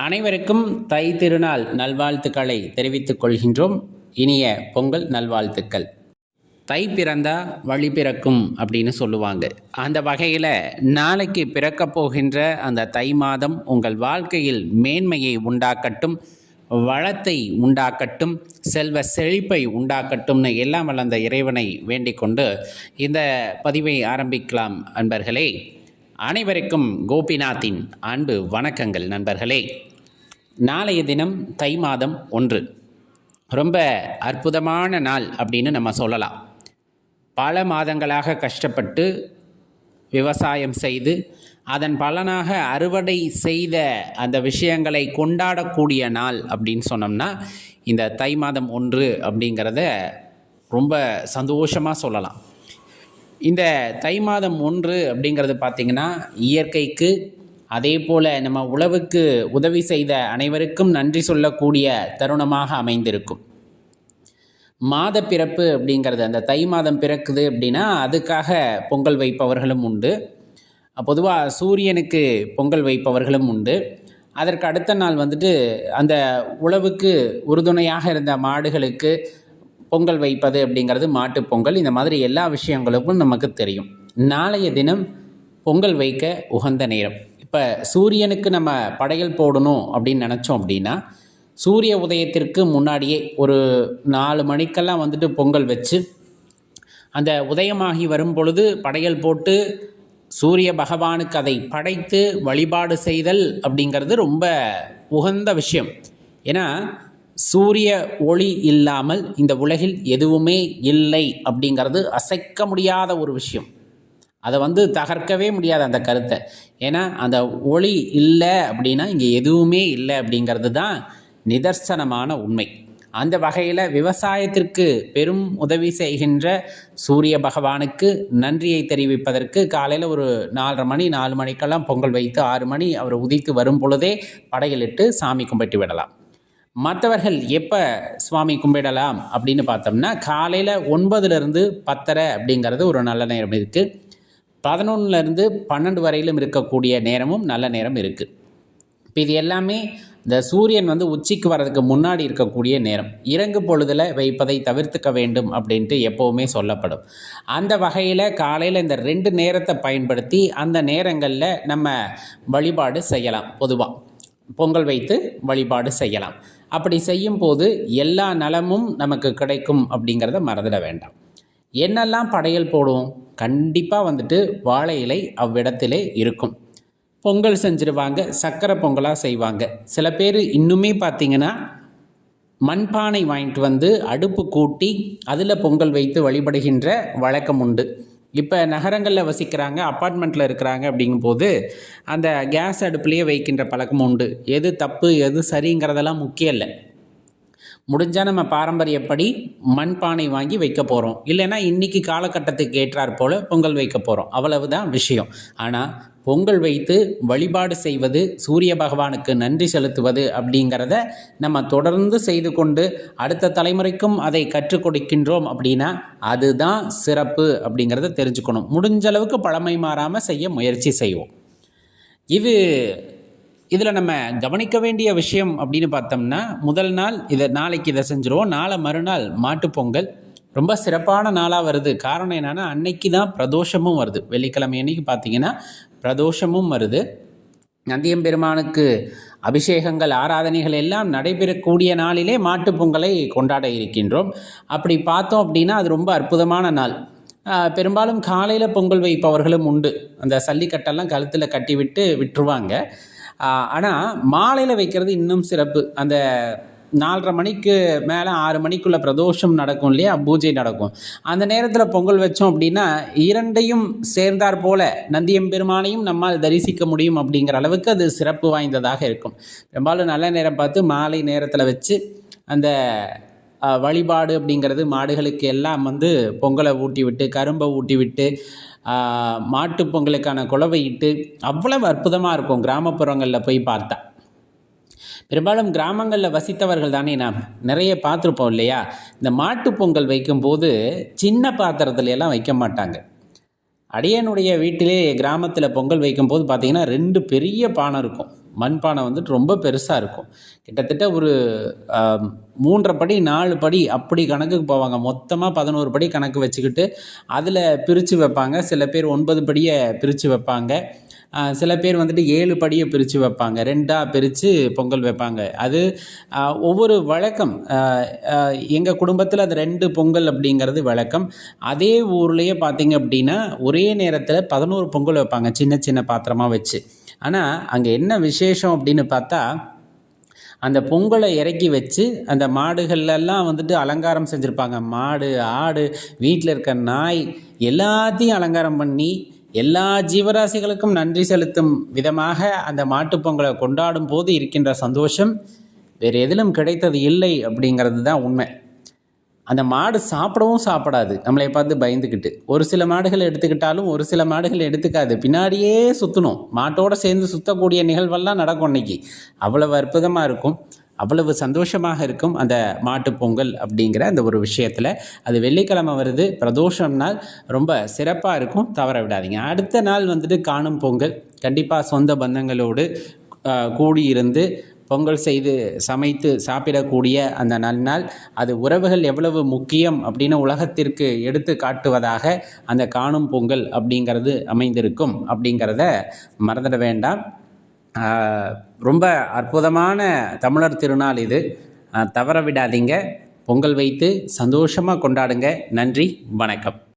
அனைவருக்கும் தை திருநாள் நல்வாழ்த்துக்களை தெரிவித்துக் கொள்கின்றோம். இனிய பொங்கல் நல்வாழ்த்துக்கள். தை பிறந்தா வழி பிறக்கும் அப்படின்னு சொல்லுவாங்க. அந்த வகையில் நாளைக்கு பிறக்கப் போகின்ற அந்த தை மாதம் உங்கள் வாழ்க்கையில் மேன்மையை உண்டாக்கட்டும், வளத்தை உண்டாக்கட்டும், செல்வ செழிப்பை உண்டாக்கட்டும்னு எல்லாம் வளர்ந்த இறைவனை வேண்டிக் கொண்டு இந்த பதிவை ஆரம்பிக்கலாம். அன்பர்களே, அனைவருக்கும் கோபிநாத்தின் அன்பு வணக்கங்கள். நண்பர்களே, நாளைய தினம் தை மாதம் 1 ரொம்ப அற்புதமான நாள் அப்படின்னு நம்ம சொல்லலாம். பல மாதங்களாக கஷ்டப்பட்டு விவசாயம் செய்து அதன் பலனாக அறுவடை செய்த அந்த விஷயங்களை கொண்டாடக்கூடிய நாள் அப்படின்னு சொன்னோம்னா இந்த தை மாதம் 1 அப்படிங்கிறத ரொம்ப சந்தோஷமாக சொல்லலாம். இந்த தை மாதம் 1 அப்படிங்கிறது பார்த்திங்கன்னா இயற்கைக்கு, அதே போல் நம்ம உழவுக்கு உதவி செய்த அனைவருக்கும் நன்றி சொல்லக்கூடிய தருணமாக அமைந்திருக்கும். மாத பிறப்பு அப்படிங்கிறது, அந்த தை மாதம் பிறக்குது அப்படின்னா அதுக்காக பொங்கல் வைப்பவர்களும் உண்டு. பொதுவாக சூரியனுக்கு பொங்கல் வைப்பவர்களும் உண்டு. அதற்கு அடுத்த நாள் அந்த உழவுக்கு உறுதுணையாக இருந்த மாடுகளுக்கு பொங்கல் வைப்பது அப்படிங்கிறது மாட்டுப் பொங்கல். இந்த மாதிரி எல்லா விஷயங்களுக்கும் நமக்கு தெரியும். நாளைய தினம் பொங்கல் வைக்க உகந்த நேரம். இப்போ சூரியனுக்கு நம்ம படையல் போடணும் அப்படின்னு நினச்சோம் அப்படின்னா சூரிய உதயத்திற்கு முன்னாடியே ஒரு 4 மணிக்கெல்லாம் பொங்கல் வச்சு அந்த உதயமாகி வரும் பொழுது படையல் போட்டு சூரிய பகவானுக்கு அதை படைத்து வழிபாடு செய்தல் அப்படிங்கிறது ரொம்ப உகந்த விஷயம். ஏன்னா சூரிய ஒளி இல்லாமல் இந்த உலகில் எதுவுமே இல்லை அப்படிங்கிறது அசைக்க முடியாத ஒரு விஷயம். அதை தகர்க்கவே முடியாது அந்த கருத்தை. ஏன்னா அந்த ஒளி இல்லை அப்படின்னா இங்கே எதுவுமே இல்லை அப்படிங்கிறது தான் நிதர்சனமான உண்மை. அந்த வகையில் விவசாயத்திற்கு பெரும் உதவி செய்கின்ற சூரிய பகவானுக்கு நன்றியை தெரிவிப்பதற்கு காலையில் ஒரு 4 மணிக்கெல்லாம் பொங்கல் வைத்து 6 மணி அவர் உதித்து வரும் பொழுதே படையலிட்டு சாமி கும்பிட்டு விடலாம். மற்றவர்கள் எப்போ சுவாமி கும்பிடலாம் அப்படின்னு பார்த்தோம்னா காலையில் 9லேருந்து 10:30 அப்படிங்கிறது ஒரு நல்ல நேரம் இருக்குது. 11லேருந்து 12 வரையிலும் இருக்கக்கூடிய நேரமும் நல்ல நேரம் இருக்குது. இப்போ இது எல்லாமே இந்த சூரியன் உச்சிக்கு வர்றதுக்கு முன்னாடி இருக்கக்கூடிய நேரம். இறங்கு பொழுதில் வைப்பதை தவிர்த்துக்க வேண்டும் அப்படின்ட்டு எப்போவுமே சொல்லப்படும். அந்த வகையில் காலையில் இந்த 2 நேரத்தை பயன்படுத்தி அந்த நேரங்களில் நம்ம வழிபாடு செய்யலாம். பொதுவாக பொங்கல் வைத்து வழிபாடு செய்யலாம். அப்படி செய்யும் போது எல்லா நலமும் நமக்கு கிடைக்கும் அப்படிங்கிறத மறந்துட வேண்டாம். என்னெல்லாம் படையல் போடுவோம்? கண்டிப்பாக வாழை இலை அவ்விடத்திலே இருக்கும். பொங்கல் செஞ்சுருவாங்க, சக்கரை பொங்கலாக செய்வாங்க. சில பேர் இன்னுமே பார்த்திங்கன்னா மண்பானை வாங்கிட்டு அடுப்பு கூட்டி அதில் பொங்கல் வைத்து வழிபடுகின்ற வழக்கம் உண்டு. இப்போ நகரங்களில் வசிக்கிறாங்க, அப்பார்ட்மெண்ட்டில் இருக்கிறாங்க. அப்படிங்கும்போது அந்த கேஸ் அடுப்புலேயே வைக்கின்ற பழக்கம் உண்டு. எது தப்பு எது சரிங்கிறதெல்லாம் முக்கியம் இல்லை. முடிஞ்சால் நம்ம பாரம்பரியப்படி மண்பானை வாங்கி வைக்க போகிறோம், இல்லைன்னா இன்றைக்கி காலகட்டத்துக்கு ஏற்றாற் போல் பொங்கல் வைக்க போகிறோம், அவ்வளவுதான் விஷயம். ஆனால் பொங்கல் வைத்து வழிபாடு செய்வது, சூரிய பகவானுக்கு நன்றி செலுத்துவது அப்படிங்கிறத நம்ம தொடர்ந்து செய்து கொண்டு அடுத்த தலைமுறைக்கும் அதை கற்றுக் கொடுக்கின்றோம் அப்படின்னா அதுதான் சிறப்பு அப்படிங்கிறத தெரிஞ்சுக்கணும். முடிஞ்ச அளவுக்கு பழமை மாறாமல் செய்ய முயற்சி செய்வோம். இதில் நம்ம கவனிக்க வேண்டிய விஷயம் அப்படின்னு பார்த்தோம்னா முதல் நாள் நாளைக்கு இதை செஞ்சுருவோம். நாளை மறுநாள் மாட்டுப்பொங்கல் ரொம்ப சிறப்பான நாளாக வருது. காரணம் என்னென்னா அன்னைக்கு தான் பிரதோஷமும் வருது. வெள்ளிக்கிழமை அன்னைக்கு பார்த்திங்கன்னா பிரதோஷமும் வருது. நந்தியம்பெருமானுக்கு அபிஷேகங்கள் ஆராதனைகள் எல்லாம் நடைபெறக்கூடிய நாளிலே மாட்டுப்பொங்கலை கொண்டாட இருக்கின்றோம். அப்படி பார்த்தோம் அப்படின்னா அது ரொம்ப அற்புதமான நாள். பெரும்பாலும் காலையில் பொங்கல் வைப்பவர்களும் உண்டு. அந்த சல்லிக்கட்டெல்லாம் கழுத்தில் கட்டி விட்டுருவாங்க. ஆனால் மாலையில் வைக்கிறது இன்னும் சிறப்பு. அந்த 4:30 மணிக்கு மேலே 6 மணிக்குள்ளே பிரதோஷம் நடக்கும் இல்லையா, பூஜை நடக்கும். அந்த நேரத்தில் பொங்கல் வச்சோம் அப்படின்னா 2ஐயும் சேர்ந்தார் போல் நந்தியம்பெருமானையும் நம்மால் தரிசிக்க முடியும். அப்படிங்கிற அளவுக்கு அது சிறப்பு வாய்ந்ததாக இருக்கும். பெரும்பாலும் நல்ல நேரம் பார்த்து மாலை நேரத்தில் வச்சு அந்த வழிபாடு அப்படிங்கிறது மாடுகளுக்கு எல்லாம் பொங்கலை ஊட்டி விட்டு, கரும்பை ஊட்டி விட்டு, மாட்டு பொங்கலுக்கான குலவை இட்டு அவ்வளவு அற்புதமாக இருக்கும். கிராமப்புறங்களில் போய் பார்த்தா பெரும்பாலும் கிராமங்களில் வசித்தவர்கள் தானே நாம் நிறைய பார்த்துருப்போம் இல்லையா. இந்த மாட்டு பொங்கல் வைக்கும்போது சின்ன பாத்திரத்துல எல்லாம் வைக்க மாட்டாங்க. அடியனுடைய வீட்டிலே கிராமத்தில் பொங்கல் வைக்கும்போது பார்த்திங்கன்னா 2 பெரிய பானை இருக்கும். மண்பானை வந்துட்டு ரொம்ப பெருசாக இருக்கும். கிட்டத்தட்ட ஒரு 3.5 படி 4 படி அப்படி கணக்குக்கு போவாங்க. மொத்தமாக 11 படி கணக்கு வச்சுக்கிட்டு அதில் பிரித்து வைப்பாங்க. சில பேர் 9 படியை பிரித்து வைப்பாங்க. சில பேர் வந்துட்டு 7 படியை பிரித்து வைப்பாங்க. 2ஆக பிரித்து பொங்கல் வைப்பாங்க. அது ஒவ்வொரு வழக்கம். எங்கள் குடும்பத்தில் அது 2 பொங்கல் அப்படிங்கிறது வழக்கம். அதே ஊர்லேயே பார்த்திங்க அப்படின்னா ஒரே நேரத்தில் 11 பொங்கல் வைப்பாங்க, சின்ன சின்ன பாத்திரமாக வச்சு. ஆனால் அங்கே என்ன விசேஷம் அப்படின்னு பார்த்தா, அந்த பொங்கலை இறக்கி வச்சு அந்த மாடுகள்லாம் வந்துட்டு அலங்காரம் செஞ்சுருப்பாங்க. மாடு, ஆடு, வீட்டில் இருக்க நாய் எல்லாத்தையும் அலங்காரம் பண்ணி எல்லா ஜீவராசிகளுக்கும் நன்றி செலுத்தும் விதமாக அந்த மாட்டுப்பொங்கலை கொண்டாடும் போது இருக்கின்ற சந்தோஷம் வேறு எதிலும் கிடைத்தது இல்லை அப்படிங்கிறது தான் உண்மை. அந்த மாடு சாப்பிடவும் சாப்பிடாது, நம்மளை பார்த்து பயந்துக்கிட்டு. ஒரு சில மாடுகள் எடுத்துக்கிட்டாலும் ஒரு சில மாடுகள் எடுத்துக்காது, பின்னாடியே சுற்றணும். மாட்டோடு சேர்ந்து சுற்றக்கூடிய நிகழ்வெல்லாம் நடக்கும் அன்னைக்கு. அவ்வளவு அற்புதமாக இருக்கும், அவ்வளவு சந்தோஷமாக இருக்கும் அந்த மாட்டுப்பொங்கல் அப்படிங்கிற அந்த ஒரு விஷயத்தில். அது வெள்ளிக்கிழமை வருது, பிரதோஷம் நாள், ரொம்ப சிறப்பாக இருக்கும், தவற விடாதீங்க. அடுத்த நாள் வந்துட்டு காணும் பொங்கல். கண்டிப்பாக சொந்த பந்தங்களோடு கூடியிருந்து பொங்கல் செய்து சமைத்து சாப்பிடக்கூடிய அந்த நன்னாள். அது உறவுகள் எவ்வளவு முக்கியம் அப்படின்னு உலகத்திற்கு எடுத்து காட்டுவதாக அந்த காணும் பொங்கல் அப்படிங்கிறது அமைந்திருக்கும் அப்படிங்கிறத மறந்துட வேண்டாம். ரொம்ப அற்புதமான தமிழர் திருநாள் இது, தவற விடாதீங்க. பொங்கல் வைத்து சந்தோஷமாக கொண்டாடுங்க. நன்றி, வணக்கம்.